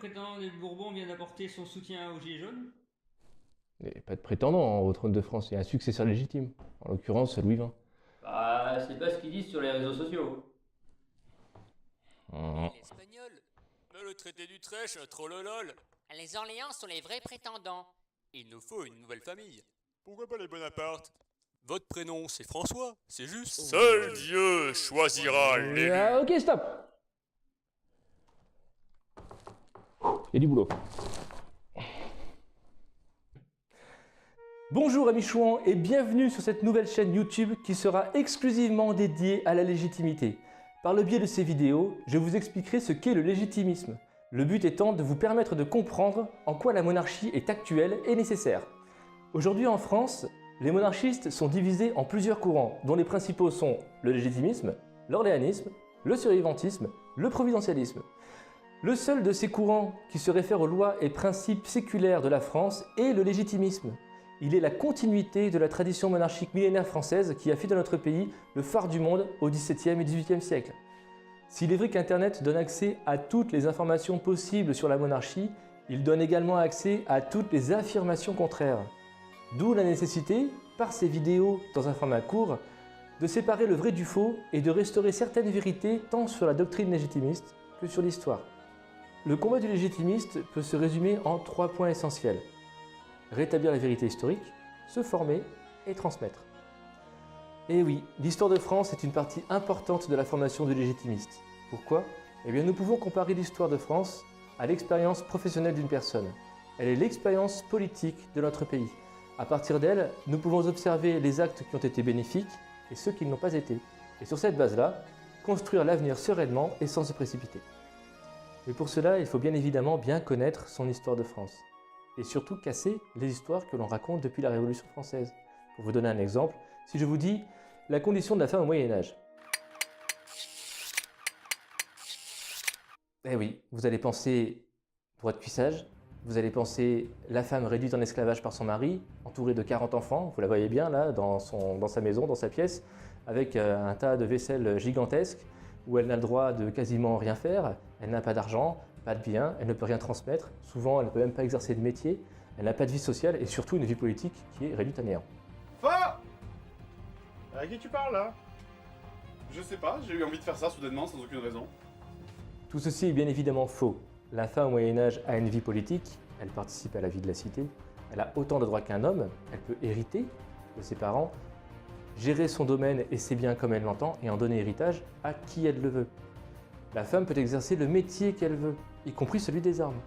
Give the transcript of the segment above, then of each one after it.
prétendant des Bourbons vient d'apporter son soutien aux Gilets jaunes? Il n'y a pas de prétendant au trône de France, il y a un successeur légitime. En l'occurrence, Louis XX. Bah, c'est pas ce qu'ils disent sur les réseaux sociaux. Et Hum. l'espagnol? Mais le traité d'Utrecht, trollolol. Les Orléans sont les vrais prétendants. Il nous faut une nouvelle famille. Pourquoi pas les Bonaparte? Votre prénom, c'est François, c'est juste. Seul Dieu choisira l'élu. Ok, stop. Il y a du boulot. Bonjour amis chouans et bienvenue sur cette nouvelle chaîne YouTube qui sera exclusivement dédiée à la légitimité. Par le biais de ces vidéos, je vous expliquerai ce qu'est le légitimisme. Le but étant de vous permettre de comprendre en quoi la monarchie est actuelle et nécessaire. Aujourd'hui en France, les monarchistes sont divisés en plusieurs courants, dont les principaux sont le légitimisme, l'orléanisme, le survivantisme, le providentialisme. Le seul de ces courants qui se réfère aux lois et principes séculaires de la France est le légitimisme. Il est la continuité de la tradition monarchique millénaire française qui a fait de notre pays le phare du monde au XVIIe et XVIIIe siècle. S'il est vrai qu'Internet donne accès à toutes les informations possibles sur la monarchie, il donne également accès à toutes les affirmations contraires. D'où la nécessité, par ces vidéos dans un format court, de séparer le vrai du faux et de restaurer certaines vérités tant sur la doctrine légitimiste que sur l'histoire. Le combat du légitimiste peut se résumer en 3 points essentiels. Rétablir la vérité historique, se former et transmettre. Et oui, l'histoire de France est une partie importante de la formation du légitimiste. Pourquoi? Eh bien, nous pouvons comparer l'histoire de France à l'expérience professionnelle d'une personne. Elle est l'expérience politique de notre pays. À partir d'elle, nous pouvons observer les actes qui ont été bénéfiques et ceux qui ne l'ont pas été. Et sur cette base-là, construire l'avenir sereinement et sans se précipiter. Mais pour cela, il faut bien évidemment bien connaître son histoire de France. Et surtout casser les histoires que l'on raconte depuis la Révolution française. Pour vous donner un exemple, si je vous dis la condition de la femme au Moyen-Âge. Eh oui, vous allez penser droit de cuissage, vous allez penser la femme réduite en esclavage par son mari, entourée de 40 enfants, vous la voyez bien là, dans sa maison, dans sa pièce, avec un tas de vaisselle gigantesque, où elle n'a le droit de quasiment rien faire, elle n'a pas d'argent, pas de biens, elle ne peut rien transmettre, souvent elle ne peut même pas exercer de métier, elle n'a pas de vie sociale et surtout une vie politique qui est réduite à néant. Fa À qui tu parles là? Je sais pas, j'ai eu envie de faire ça soudainement sans aucune raison. Tout ceci est bien évidemment faux. La femme au Moyen-Âge a une vie politique, elle participe à la vie de la cité, elle a autant de droits qu'un homme, elle peut hériter de ses parents, gérer son domaine et ses biens comme elle l'entend et en donner héritage à qui elle le veut. La femme peut exercer le métier qu'elle veut, y compris celui des armes.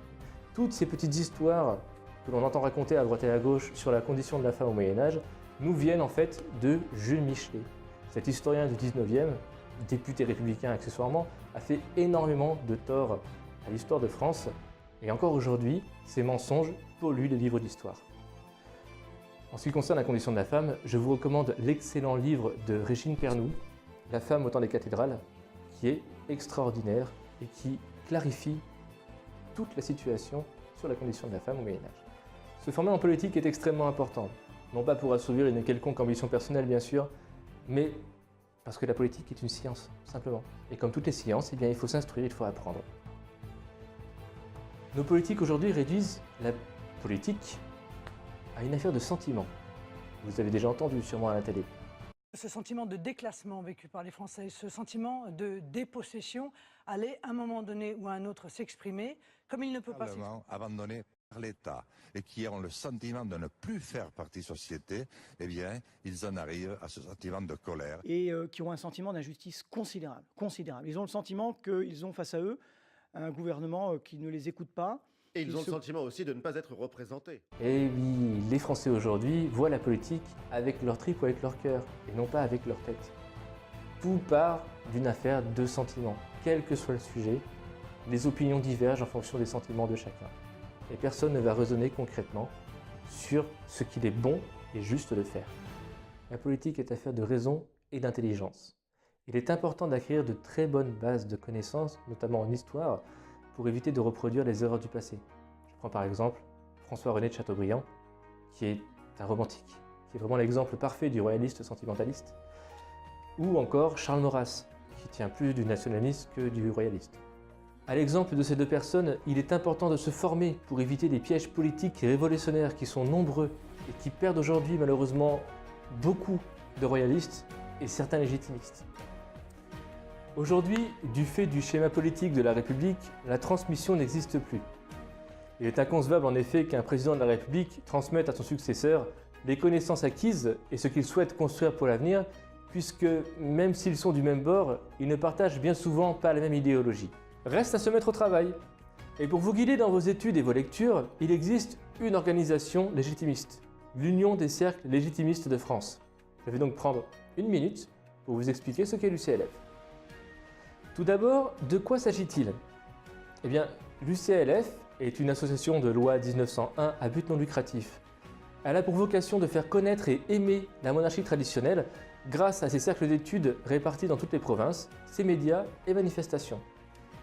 Toutes ces petites histoires que l'on entend raconter à droite et à gauche sur la condition de la femme au Moyen-Âge nous viennent en fait de Jules Michelet. Cet historien du 19e, député républicain accessoirement, a fait énormément de tort à l'histoire de France et encore aujourd'hui, ces mensonges polluent les livres d'histoire. En ce qui concerne la condition de la femme, je vous recommande l'excellent livre de Régine Pernoud, La femme au temps des cathédrales, qui est extraordinaire et qui clarifie toute la situation sur la condition de la femme au Moyen-Âge. Se former en politique est extrêmement important, non pas pour assouvir une quelconque ambition personnelle bien sûr, mais parce que la politique est une science, simplement. Et comme toutes les sciences, eh bien, il faut s'instruire, il faut apprendre. Nos politiques aujourd'hui réduisent la politique à une affaire de sentiments. Vous avez déjà entendu sûrement à la télé. Ce sentiment de déclassement vécu par les Français, ce sentiment de dépossession allait à un moment donné ou à un autre s'exprimer comme il ne peut pas s'exprimer. Abandonnés par l'État et qui ont le sentiment de ne plus faire partie de la société, eh bien, ils en arrivent à ce sentiment de colère. Et qui ont un sentiment d'injustice considérable, considérable. Ils ont le sentiment qu'ils ont face à eux un gouvernement qui ne les écoute pas. Et ils ont le sentiment aussi de ne pas être représentés. Et oui, les Français aujourd'hui voient la politique avec leur tripes ou avec leur cœur, et non pas avec leur tête. Tout part d'une affaire de sentiments. Quel que soit le sujet, les opinions divergent en fonction des sentiments de chacun. Et personne ne va raisonner concrètement sur ce qu'il est bon et juste de faire. La politique est affaire de raison et d'intelligence. Il est important d'acquérir de très bonnes bases de connaissances, notamment en histoire, pour éviter de reproduire les erreurs du passé. Je prends par exemple François-René de Chateaubriand, qui est un romantique, qui est vraiment l'exemple parfait du royaliste sentimentaliste, ou encore Charles Maurras, qui tient plus du nationaliste que du royaliste. À l'exemple de ces deux personnes, il est important de se former pour éviter des pièges politiques et révolutionnaires qui sont nombreux et qui perdent aujourd'hui malheureusement beaucoup de royalistes et certains légitimistes. Aujourd'hui, du fait du schéma politique de la République, la transmission n'existe plus. Il est inconcevable en effet qu'un président de la République transmette à son successeur les connaissances acquises et ce qu'il souhaite construire pour l'avenir, puisque même s'ils sont du même bord, ils ne partagent bien souvent pas la même idéologie. Reste à se mettre au travail. Et pour vous guider dans vos études et vos lectures, il existe une organisation légitimiste, l'Union des cercles légitimistes de France. Je vais donc prendre une minute pour vous expliquer ce qu'est l'UCLF. Tout d'abord, de quoi s'agit-il? Eh bien, l'UCLF est une association de loi 1901 à but non lucratif. Elle a pour vocation de faire connaître et aimer la monarchie traditionnelle grâce à ses cercles d'études répartis dans toutes les provinces, ses médias et manifestations.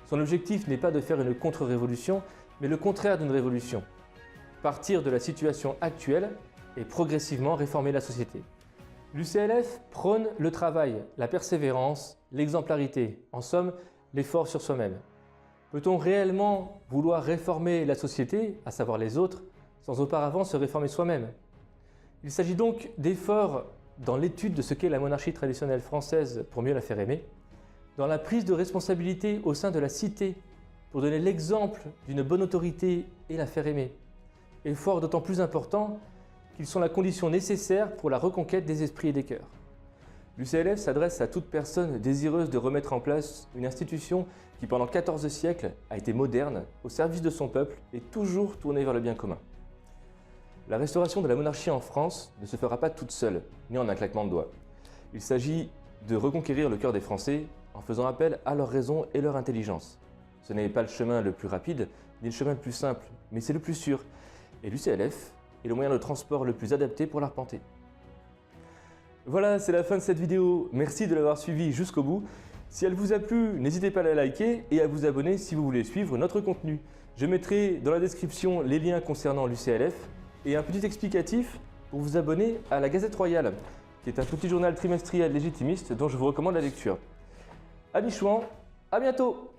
Son objectif n'est pas de faire une contre-révolution, mais le contraire d'une révolution. Partir de la situation actuelle et progressivement réformer la société. L'UCLF prône le travail, la persévérance, l'exemplarité, en somme, l'effort sur soi-même. Peut-on réellement vouloir réformer la société, à savoir les autres, sans auparavant se réformer soi-même? Il s'agit donc d'efforts dans l'étude de ce qu'est la monarchie traditionnelle française pour mieux la faire aimer, dans la prise de responsabilité au sein de la cité pour donner l'exemple d'une bonne autorité et la faire aimer. Efforts d'autant plus importants qu'ils sont la condition nécessaire pour la reconquête des esprits et des cœurs. L'UCLF s'adresse à toute personne désireuse de remettre en place une institution qui pendant 14 siècles a été moderne, au service de son peuple et toujours tournée vers le bien commun. La restauration de la monarchie en France ne se fera pas toute seule, ni en un claquement de doigts. Il s'agit de reconquérir le cœur des Français en faisant appel à leur raison et leur intelligence. Ce n'est pas le chemin le plus rapide, ni le chemin le plus simple, mais c'est le plus sûr. Et l'UCLF est le moyen de transport le plus adapté pour l'arpenter. Voilà, c'est la fin de cette vidéo. Merci de l'avoir suivi jusqu'au bout. Si elle vous a plu, n'hésitez pas à la liker et à vous abonner si vous voulez suivre notre contenu. Je mettrai dans la description les liens concernant l'UCLF et un petit explicatif pour vous abonner à la Gazette Royale, qui est un petit journal trimestriel légitimiste dont je vous recommande la lecture. Amis chouans, à bientôt!